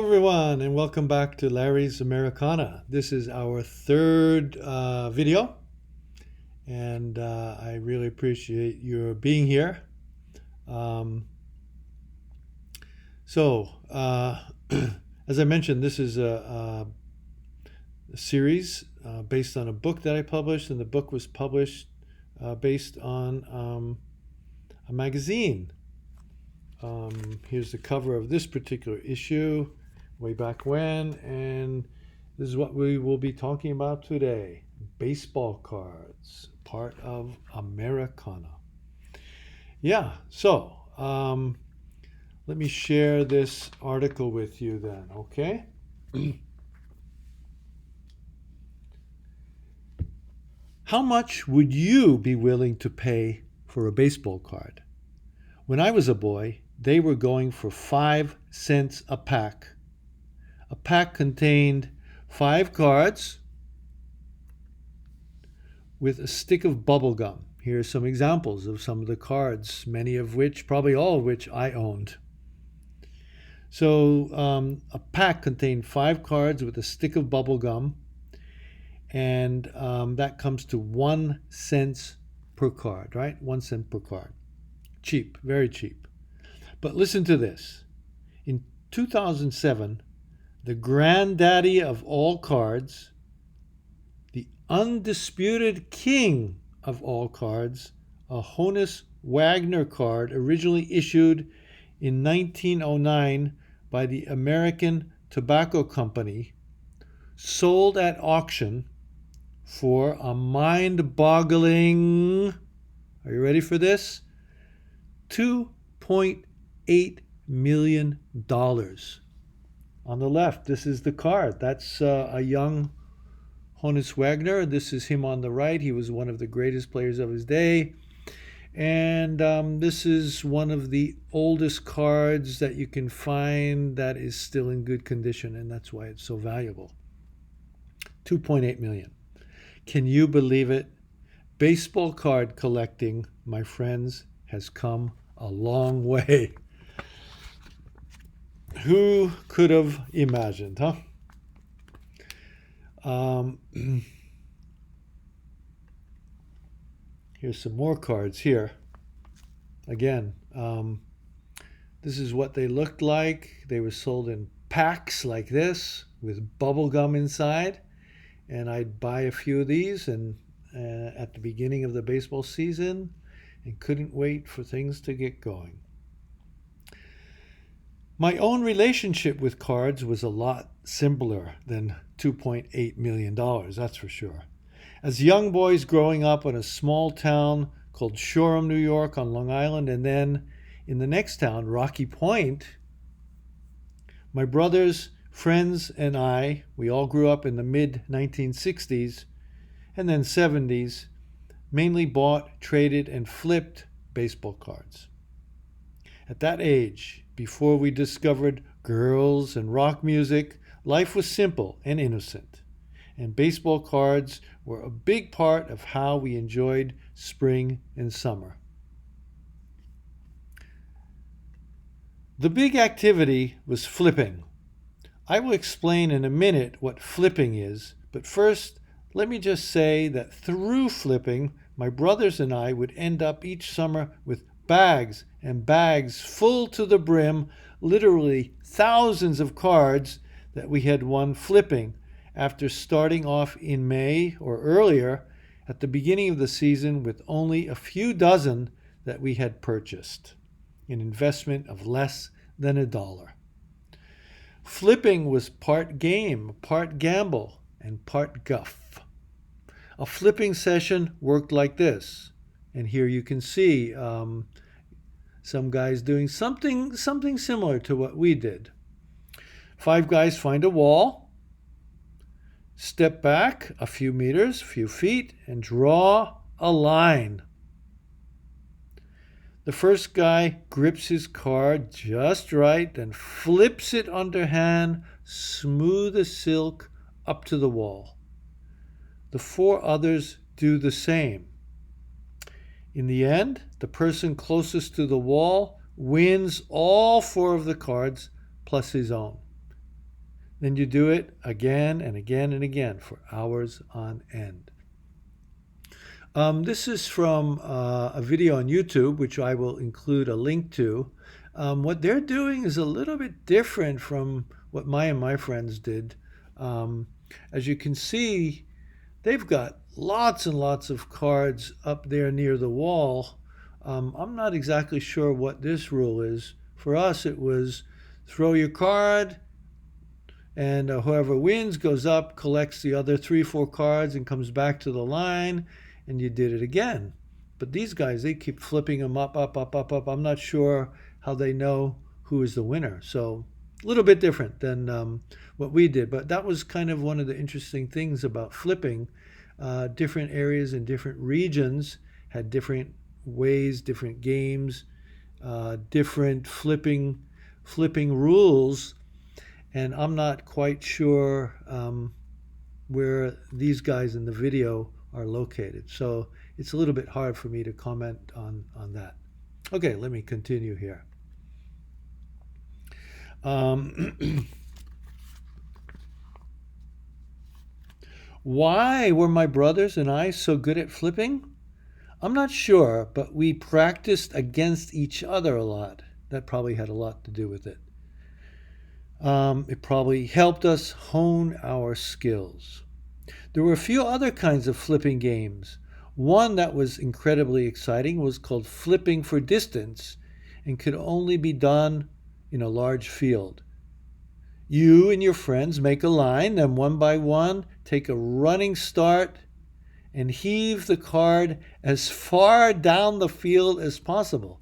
Everyone, and welcome back to Larry's Americana. This is our third video, and I really appreciate your being here. Um, so, as I mentioned, this is a series based on a book that I published, and the book was published based on a magazine. Here's the cover of this particular issue, way back when, and this is what we will be talking about today. Baseball cards, part of Americana. Yeah, so let me share this article with you then, okay? How much would you be willing to pay for a baseball card? When I was a boy, they were going for 5 cents a pack. A pack contained 5 cards with a stick of bubble gum. Here are some examples of some of the cards, many of which, probably all of which, I owned. So a pack contained 5 cards with a stick of bubble gum, and that comes to 1 cent per card, right? 1 cent per card. Cheap, very cheap. But listen to this. In 2007, the granddaddy of all cards, the undisputed king of all cards, a Honus Wagner card originally issued in 1909 by the American Tobacco Company, sold at auction for a mind-boggling, are you ready for this? $2.8 million. On the left, this is the card. That's a young Honus Wagner. This is him on the right. He was one of the greatest players of his day. And this is one of the oldest cards that you can find that is still in good condition, and that's why it's so valuable. 2.8 million. Can you believe it? Baseball card collecting, my friends, has come a long way. Who could have imagined, huh? Here's some more cards here. Again, this is what they looked like. They were sold in packs like this with bubble gum inside. And I'd buy a few of these and at the beginning of the baseball season, and couldn't wait for things to get going. My own relationship with cards was a lot simpler than $2.8 million, that's for sure. As young boys growing up in a small town called Shoreham, New York on Long Island, and then in the next town, Rocky Point, my brothers, friends, and we all grew up in the mid-1960s and then 70s, mainly bought, traded, and flipped baseball cards. At that age, before we discovered girls and rock music, life was simple and innocent, and baseball cards were a big part of how we enjoyed spring and summer. The big activity was flipping. I will explain in a minute what flipping is, but first, let me just say that through flipping, my brothers and I would end up each summer with bags and bags full to the brim, literally thousands of cards that we had won flipping after starting off in May or earlier at the beginning of the season with only a few dozen that we had purchased, an investment of less than $1. Flipping was part game, part gamble, and part guff. A flipping session worked like this, and here you can see some guys doing something similar to what we did. 5 guys find a wall, step back a few meters, a few feet, and draw a line. The first guy grips his card just right, then flips it underhand, smooth as silk, up to the wall. The 4 others do the same. In the end, the person closest to the wall wins all 4 of the cards plus his own. Then you do it again and again and again for hours on end. This is from a video on YouTube, which I will include a link to. What they're doing is a little bit different from what my friends did. Um, as you can see, they've got lots and lots of cards up there near the wall. I'm not exactly sure what this rule is. For us, it was throw your card, and whoever wins goes up, collects the other 3, 4 cards, and comes back to the line, and you did it again. But these guys, they keep flipping them up, up, up, up, up. I'm not sure how they know who is the winner. So a little bit different than what we did. But that was kind of one of the interesting things about flipping. Different areas and different regions had different ways, different games, different flipping rules, and I'm not quite sure where these guys in the video are located. So it's a little bit hard for me to comment on that. Okay, let me continue here. Why were my brothers and I so good at flipping? I'm not sure, but we practiced against each other a lot. That probably had a lot to do with it. It probably helped us hone our skills. There were a few other kinds of flipping games. One that was incredibly exciting was called flipping for distance and could only be done in a large field. You and your friends make a line, then one by one take a running start and heave the card as far down the field as possible.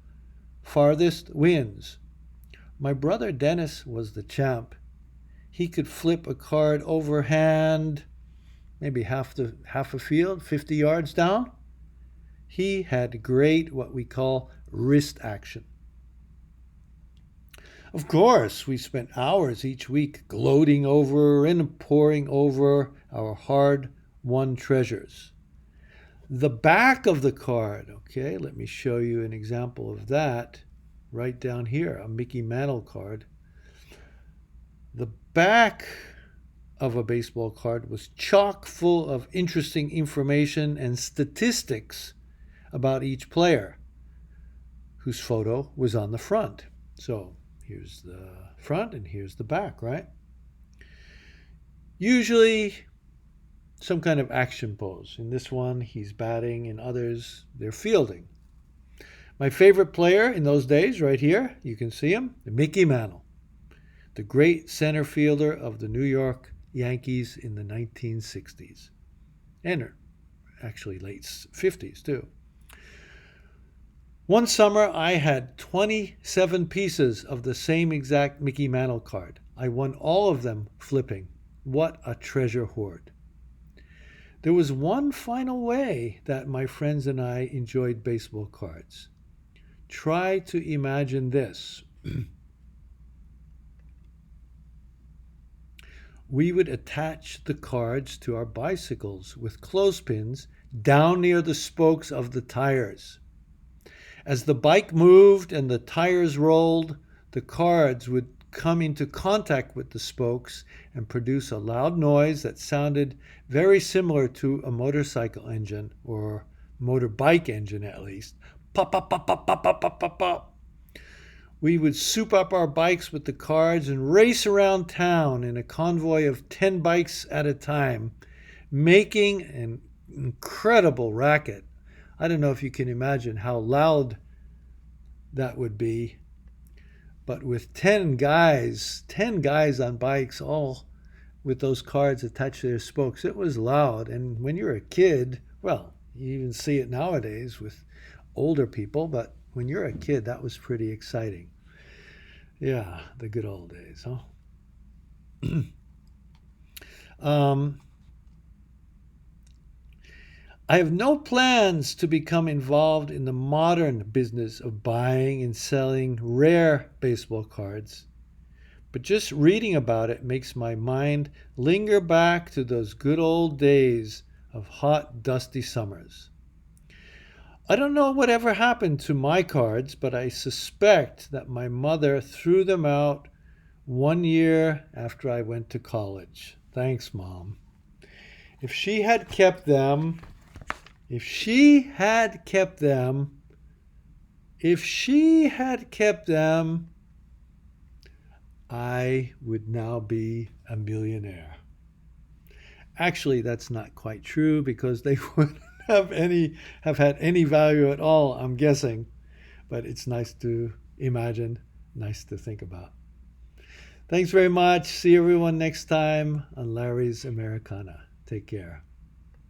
Farthest wins. My brother Dennis was the champ. He could flip a card overhand, maybe half a field, 50 yards down. He had great what we call wrist action. Of course, we spent hours each week gloating over and poring over our hard-won treasures. The back of the card, okay, let me show you an example of that right down here, a Micky Mantle card. The back of a baseball card was chock full of interesting information and statistics about each player, whose photo was on the front. So here's the front and here's the back, right? Usually some kind of action pose. In this one, he's batting. In others, they're fielding. My favorite player in those days, right here, you can see him, Micky Mantle, the great center fielder of the New York Yankees in the 1960s, and actually late 50s too. One summer, I had 27 pieces of the same exact Micky Mantle card. I won all of them flipping. What a treasure hoard. There was one final way that my friends and I enjoyed baseball cards. Try to imagine this. We would attach the cards to our bicycles with clothespins down near the spokes of the tires. As the bike moved and the tires rolled, the cards would come into contact with the spokes and produce a loud noise that sounded very similar to a motorcycle engine, or motorbike engine at least. Pop, pop, pop, pop, pop, pop, pop, pop, pop. We would soup up our bikes with the cards and race around town in a convoy of 10 bikes at a time, making an incredible racket. I don't know if you can imagine how loud that would be. But with 10 guys on bikes, all with those cards attached to their spokes, it was loud. And when you're a kid, well, you even see it nowadays with older people, but when you're a kid, that was pretty exciting. Yeah, the good old days, huh? I have no plans to become involved in the modern business of buying and selling rare baseball cards, but just reading about it makes my mind linger back to those good old days of hot, dusty summers. I don't know whatever happened to my cards, but I suspect that my mother threw them out 1 year after I went to college. Thanks, Mom. If she had kept them, if she had kept them, I would now be a millionaire. Actually, that's not quite true because they wouldn't have had any value at all, I'm guessing. But it's nice to imagine, nice to think about. Thanks very much. See everyone next time on Larry's Americana. Take care.